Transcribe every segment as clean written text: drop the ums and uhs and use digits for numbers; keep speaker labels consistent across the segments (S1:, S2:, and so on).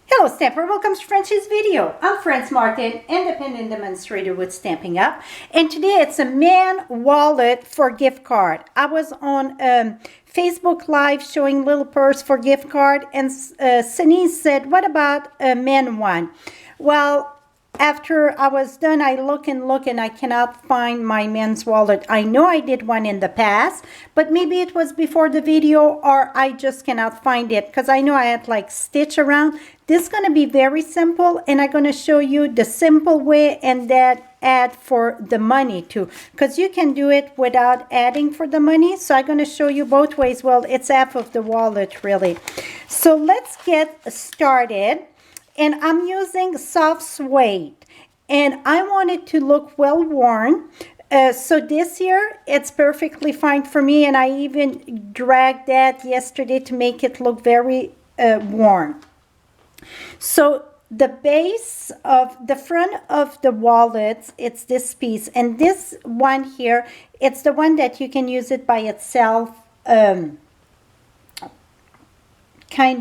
S1: Hello Stamper, welcome to Frenchie's video. I'm Franz Martin, independent demonstrator with Stampin' Up. And today it's a man wallet for gift card. I was on Facebook Live showing little purse for gift card, and Sunny said, what about a man one? Well, after I was done, I look and I cannot find my men's wallet. I know I did one in the past, but maybe it was before the video, or I just cannot find it because I know I had like stitch around. This is going to be very simple, and I'm going to show you the simple way and that add for the money too, because you can do it without adding for the money. So I'm going to show you both ways. Well, it's half of the wallet really. So let's get started. And I'm using soft suede, and I want it to look well worn. So this here, it's perfectly fine for me, and I even dragged that yesterday to make it look very worn. So the base of the front of the wallet, it's this piece, and this one here, it's the one that you can use it by itself, kind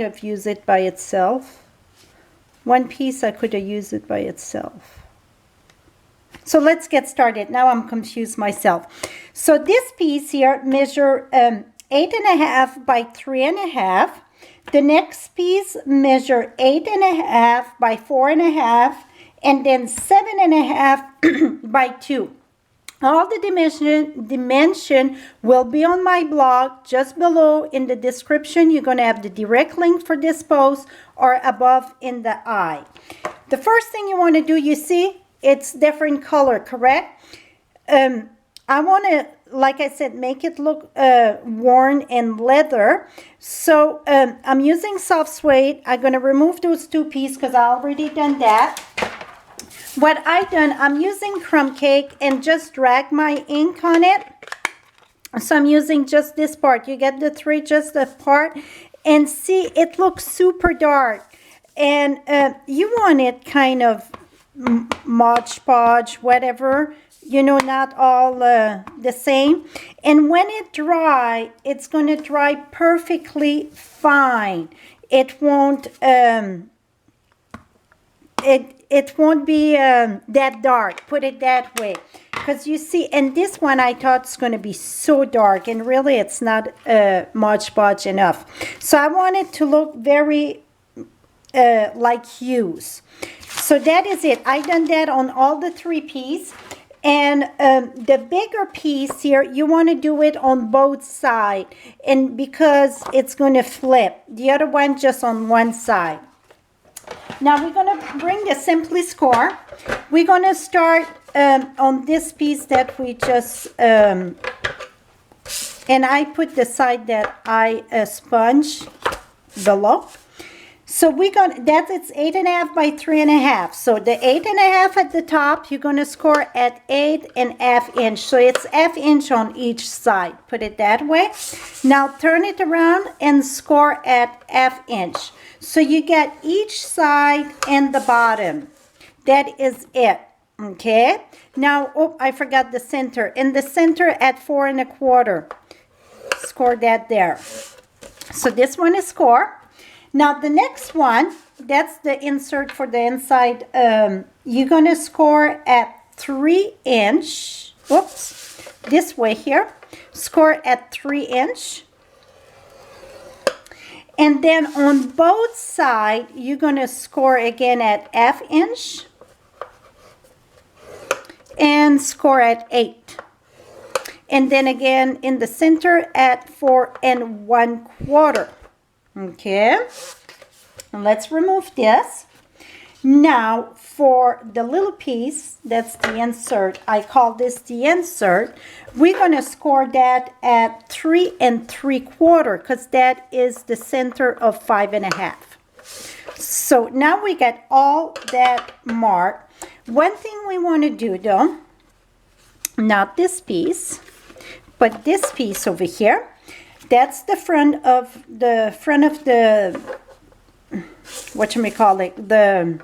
S1: of use it by itself. One piece, I could have used it by itself. So let's get started. Now I'm confused myself. So this piece here measure 8.5 by 3.5. The next piece measure 8.5 by 4.5, and then 7.5 by 2. All the dimension will be on my blog just below in the description. You're going to have the direct link for this post, or above in the eye. The first thing you want to do, you see, it's different color, correct? I want to, like I said, make it look worn and leather. So I'm using soft suede. I'm going to remove those two pieces because I already done that. What I done, I'm using crumb cake and just drag my ink on it. So I'm using just this part. You get the three, just the part. And see, it looks super dark. And you want it kind of Mod Podge, whatever. You know, not all the same. And when it dry, it's going to dry perfectly fine. It won't... It won't be that dark, put it that way. Because you see, and this one I thought it's going to be so dark, and really it's not Mod Podge enough. So I want it to look very like hues. So that is it. I done that on all the three pieces. And the bigger piece here, you want to do it on both sides, and because it's going to flip. The other one just on one side. Now we're going to bring the Simply Score. We're going to start on this piece that we just, and I put the side that I sponge below. So we're going to, that's it's 8.5 by 3.5. So the 8.5 at the top, you're going to score at 8.5 inch. So it's half inch on each side. Put it that way. Now turn it around and score at half inch. So you get each side and the bottom. That is it. Okay. Now, oh, I forgot the center. In the center at 4.25. Score that there. So this one is score. Now the next one, that's the insert for the inside. You're going to score at 3 inch. Whoops. This way here. Score at 3 inch. And then on both sides, you're going to score again at half inch. And score at 8. And then again in the center at 4.25. Okay. And let's remove this. Now for the little piece, that's the insert. I call this the insert. We're going to score that at 3.75 because that is the center of 5.5. So now we get all that marked. One thing we want to do though, not this piece, but this piece over here. That's the front of the whatchamacallit,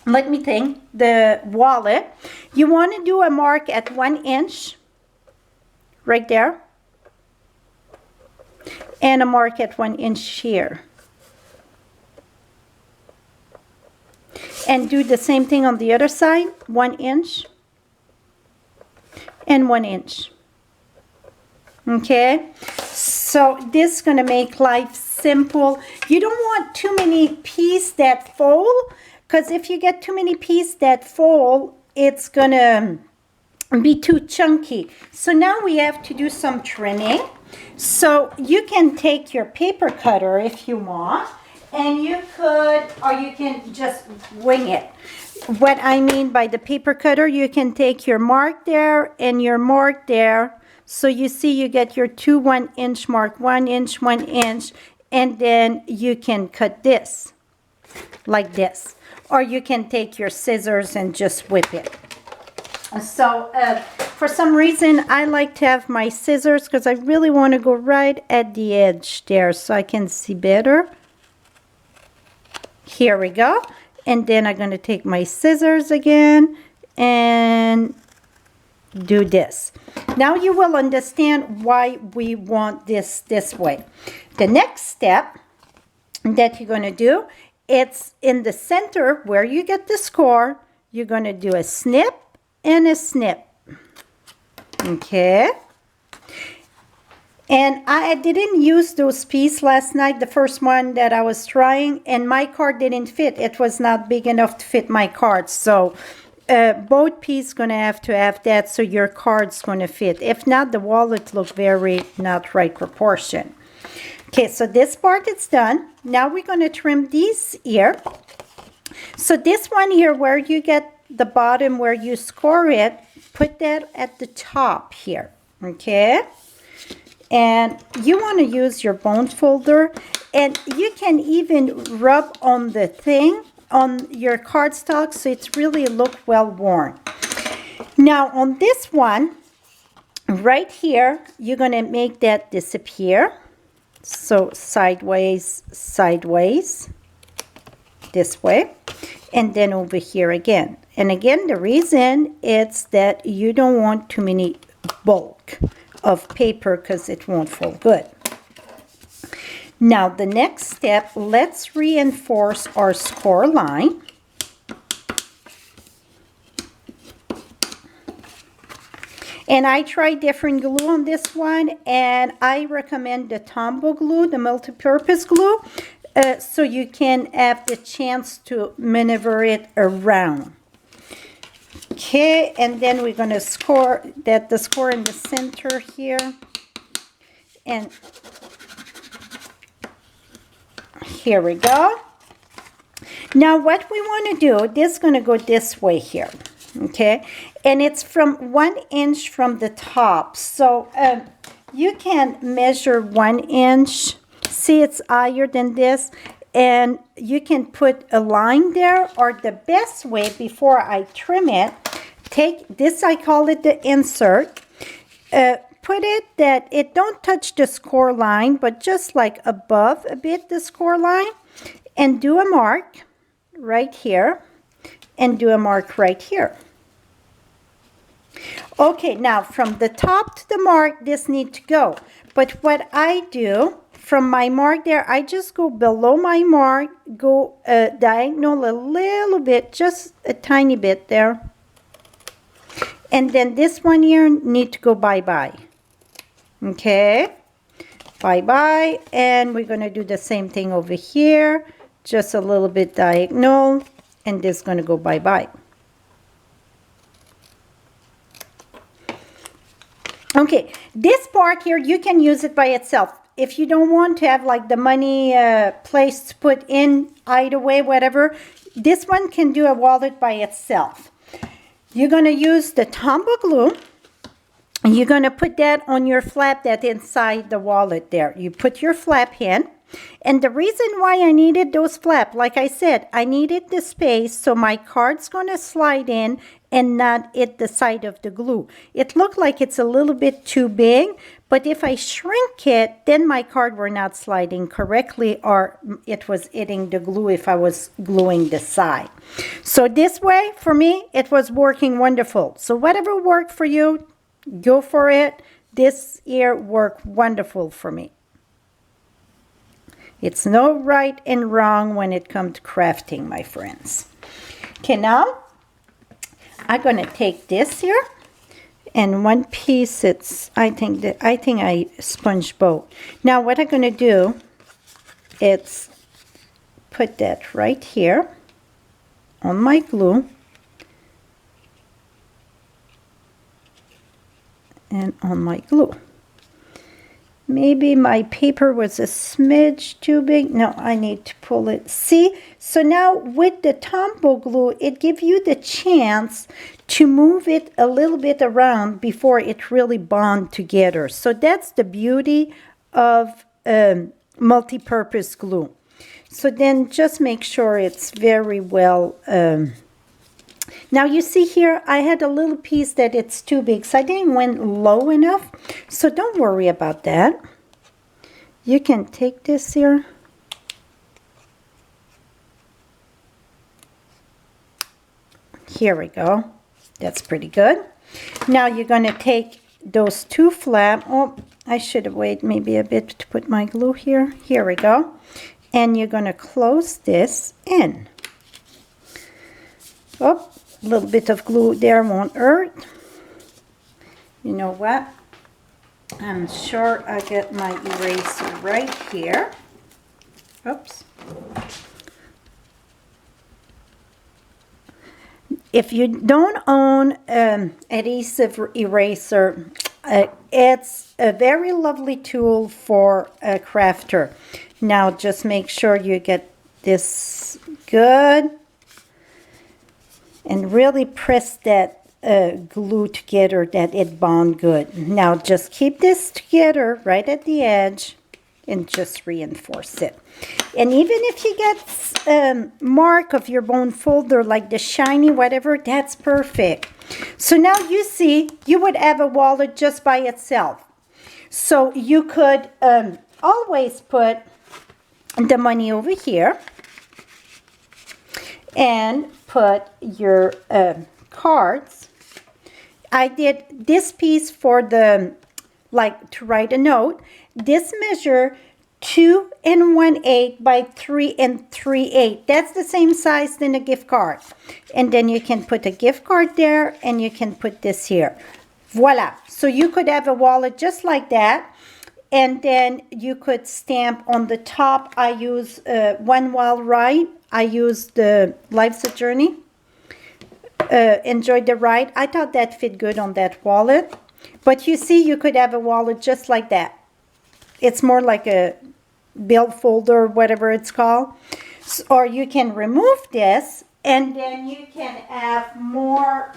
S1: let me think, the wallet. You want to do a mark at 1 inch right there, and a mark at 1 inch here. And do the same thing on the other side. 1 inch and 1 inch. Okay, so this is going to make life simple. You don't want too many pieces that fold, because if you get too many pieces that fold, it's going to be too chunky. So now we have to do some trimming. So you can take your paper cutter if you want, and you could, or you can just wing it. What I mean by the paper cutter, you can take your mark there and your mark there. So you see you get your 2 1-inch mark, 1 inch, 1 inch, and then you can cut this like this. Or you can take your scissors and just whip it. So for some reason I like to have my scissors because I really want to go right at the edge there so I can see better. Here we go. And then I'm going to take my scissors again and do this. Now you will understand why we want this way. The next step that you're going to do, it's in the center where you get the score. You're going to do a snip and a snip. Okay. And I didn't use those pieces last night, the first one that I was trying, and my card didn't fit. It was not big enough to fit my card. So both pieces going to have that so your card's going to fit. If not, the wallet look very not right proportion. Okay, so this part is done. Now we're going to trim these here. So this one here where you get the bottom where you score it, put that at the top here. Okay. And you want to use your bone folder, and you can even rub on the thing on your cardstock so it's really look well worn. Now on this one right here, you're going to make that disappear. So sideways, sideways, this way, and then over here again. And again, the reason it's that you don't want too many bulk of paper because it won't fold good. Now the next step, let's reinforce our score line. And I tried different glue on this one, and I recommend the Tombow glue, the multi-purpose glue, so you can have the chance to maneuver it around. Okay, and then we're going to score that, the score in the center here. And here we go. Now what we want to do, this is going to go this way here. Okay, and it's from 1 inch from the top. So you can measure 1 inch. See, it's higher than this. And you can put a line there, or the best way before I trim it, take this, I call it the insert, put it that it don't touch the score line, but just like above a bit the score line, and do a mark right here, and do a mark right here. Okay, now from the top to the mark, this needs to go. But what I do, from my mark there, I just go below my mark, go diagonal a little bit, just a tiny bit there. And then this one here need to go bye-bye. Okay, bye-bye. And we're going to do the same thing over here, just a little bit diagonal, and this is going to go bye-bye. Okay, this part here, you can use it by itself. If you don't want to have like the money place to put in either way, whatever, this one can do a wallet by itself. You're going to use the Tombow glue, and you're going to put that on your flap that's inside the wallet there. You put your flap in, and the reason why I needed those flaps, like I said, I needed the space so my card's going to slide in and not hit the side of the glue. It looked like it's a little bit too big, but if I shrink it, then my card were not sliding correctly, or it was hitting the glue if I was gluing the side. So this way, for me, it was working wonderful. So whatever worked for you, go for it. This here worked wonderful for me. It's no right and wrong when it comes to crafting, my friends. Okay, now I'm gonna take this here, and one piece I think I sponge both. Now what I'm gonna do is put that right here on my glue and on my glue. Maybe my paper was a smidge too big. No, I need to pull it. See? So now with the Tombow glue, it gives you the chance to move it a little bit around before it really bonds together. So that's the beauty of multi-purpose glue. So then just make sure it's very well. Now you see here, I had a little piece that it's too big, so I didn't went low enough. So don't worry about that. You can take this here. Here we go. That's pretty good. Now you're going to take those two flap. Oh, I should have waited maybe a bit to put my glue here. Here we go. And you're going to close this in. Oh, a little bit of glue there won't hurt. You know what? I'm sure I get my eraser right here. Oops. If you don't own adhesive eraser, it's a very lovely tool for a crafter. Now just make sure you get this good and really press that glue together that it bond good. Now just keep this together right at the edge and just reinforce it. And even if you get mark of your bone folder like the shiny whatever, that's perfect. So now you see you would have a wallet just by itself. So you could always put the money over here and put your cards. I did this piece for the, like to write a note. This measure 2 1/8 by 3 3/8. That's the same size than a gift card. And then you can put a gift card there and you can put this here. Voila. So you could have a wallet just like that. And then you could stamp on the top. I use One Wild Ride. I used the Life's a Journey. Enjoyed the ride. I thought that fit good on that wallet. But you see, you could have a wallet just like that. It's more like a bill folder, whatever it's called. So, or you can remove this, and then you can have more,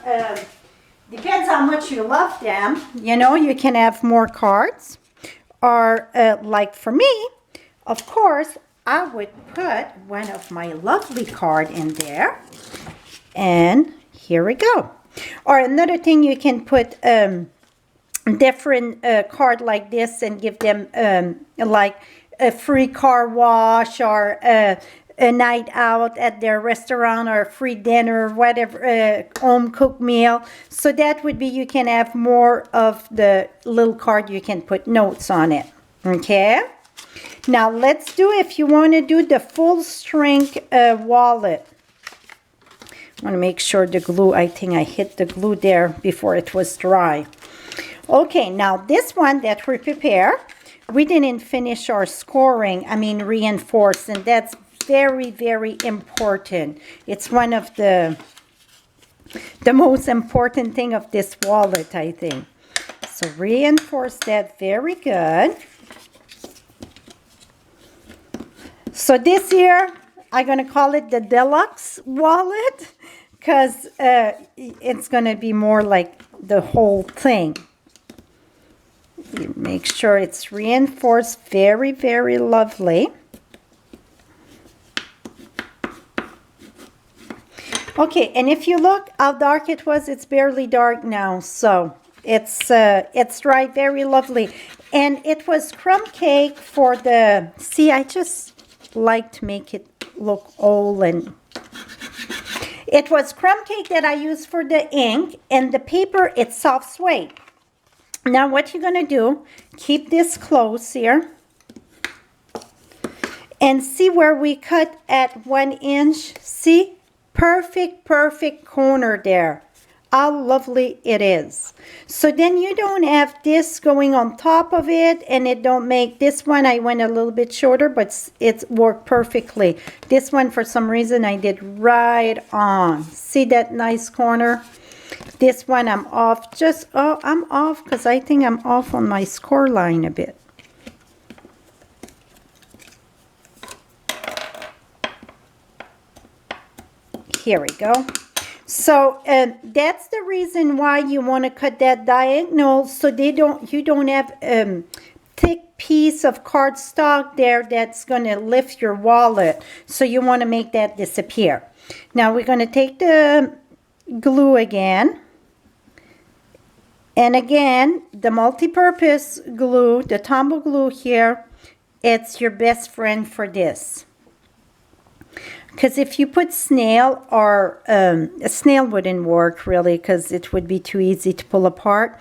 S1: depends how much you love them. You know, you can have more cards. Or like for me, of course, I would put one of my lovely card in there. And here we go. Or another thing, you can put different card like this and give them like a free car wash or a night out at their restaurant or a free dinner, whatever, home cooked meal. So that would be, you can have more of the little card, you can put notes on it. Okay? Now let's do, if you want to do the full strength wallet. I want to make sure the glue, I think I hit the glue there before it was dry. Okay, now this one that we prepare, we didn't finish our scoring, I mean reinforce, and that's very, very important. It's one of the most important thing of this wallet, I think. So reinforce that very good. So this year, I'm going to call it the deluxe wallet because it's going to be more like the whole thing. You make sure it's reinforced very, very lovely. Okay, and if you look how dark it was, it's barely dark now. So it's dried very lovely. And it was crumb cake for the, see, I just like to make it look old, and it was crumb cake that I used for the ink, and the paper, it's soft suede. Now what you're going to do, keep this close here and see where we cut at 1 inch. See, Perfect, perfect corner there. How lovely it is. So then you don't have this going on top of it, and it don't make this one. I went a little bit shorter, but it's worked perfectly. This one, for some reason, I did right on. See that nice corner? This one I'm off. Just, oh, I'm off because I think I'm off on my score line a bit. Here we go. So that's the reason why you want to cut that diagonal, so you don't have thick piece of cardstock there that's going to lift your wallet. So you want to make that disappear. Now we're going to take the glue again. And again, the multi-purpose glue, the tumble glue here, it's your best friend for this. Because if you put snail, or a snail wouldn't work really, because it would be too easy to pull apart.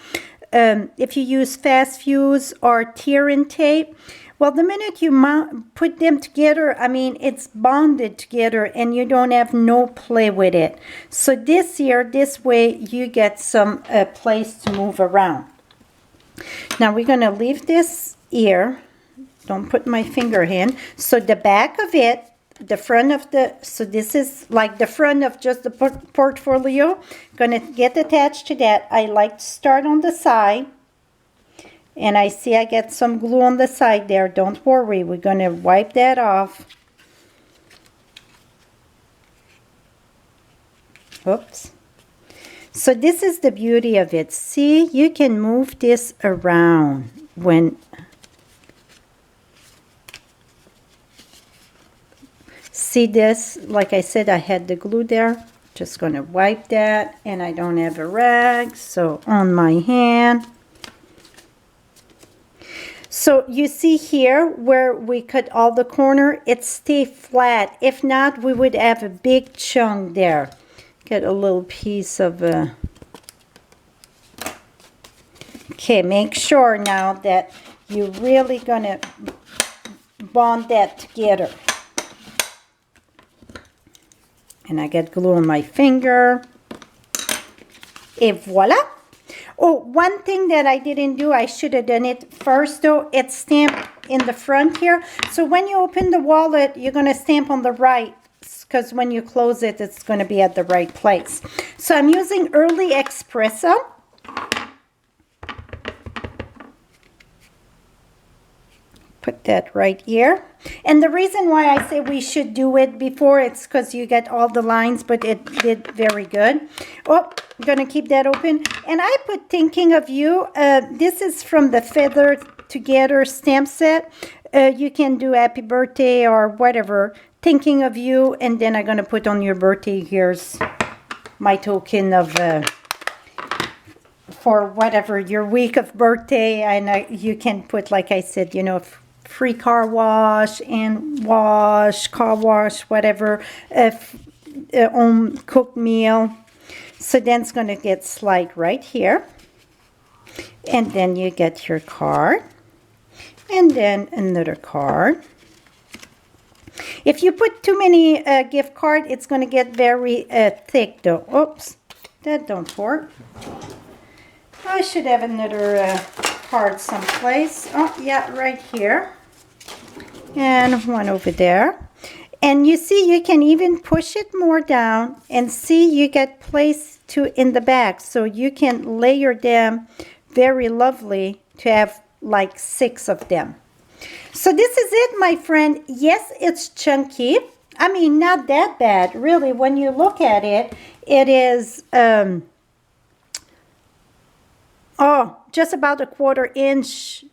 S1: If you use fast fuse or tear and tape, well, the minute you put them together, I mean, it's bonded together and you don't have no play with it. So this way, you get some place to move around. Now we're going to leave this here. Don't put my finger in. So the back of it, the front of the, so this is like the front of just the portfolio, gonna get attached to that. I like to start on the side, and I see I get some glue on the side there. Don't worry, we're gonna wipe that off. Oops. So this is the beauty of it. See, you can move this around when see this, like I said, I had the glue there. Just going to wipe that, and I don't have a rag, so on my hand. So you see here where we cut all the corner, it stay flat. If not, we would have a big chunk there. Get a little piece of okay, make sure now that you're really going to bond that together. And I get glue on my finger. Et voila. Oh, one thing that I didn't do, I should have done it first though. It's stamped in the front here. So when you open the wallet, you're going to stamp on the right, because when you close it, it's going to be at the right place. So I'm using Early Espresso. Put that right here. And the reason why I say we should do it before, it's because you get all the lines, but it did very good. Oh, I'm going to keep that open. And I put Thinking of You. This is from the Feather Together stamp set. You can do Happy Birthday or whatever. Thinking of You. And then I'm going to put on your birthday. Here's my token of for whatever your week of birthday. And you can put, like I said, you know, free car wash, and car wash, whatever, home cooked meal. So then it's going to get slide right here. And then you get your card. And then another card. If you put too many gift cards, it's going to get very thick though. Oops, that don't work. I should have another card someplace. Oh, yeah, right here. And one over there. And you see, you can even push it more down, and see you get place to in the back. So you can layer them very lovely to have like 6 of them. So this is it, my friend. Yes, it's chunky. I mean, not that bad, really. When you look at it, it is, just about a 1/4 inch,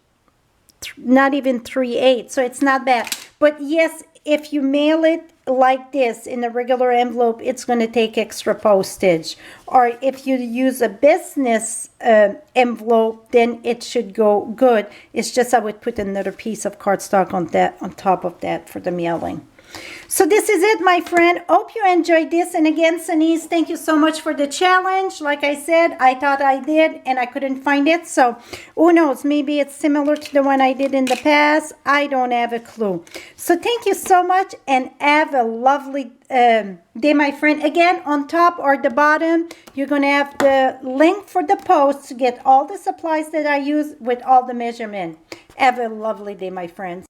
S1: not even 3/8, so it's not bad. But yes, if you mail it like this in a regular envelope, it's going to take extra postage. Or if you use a business envelope, then it should go good. It's just I would put another piece of cardstock on that, on top of that, for the mailing. So this is it, my friend. Hope you enjoyed this. And again, Sanise, thank you so much for the challenge. Like I said, I thought I did and I couldn't find it. So who knows? Maybe it's similar to the one I did in the past. I don't have a clue. So thank you so much and have a lovely day, my friend. Again, on top or the bottom, you're going to have the link for the post to get all the supplies that I use with all the measurement. Have a lovely day, my friends.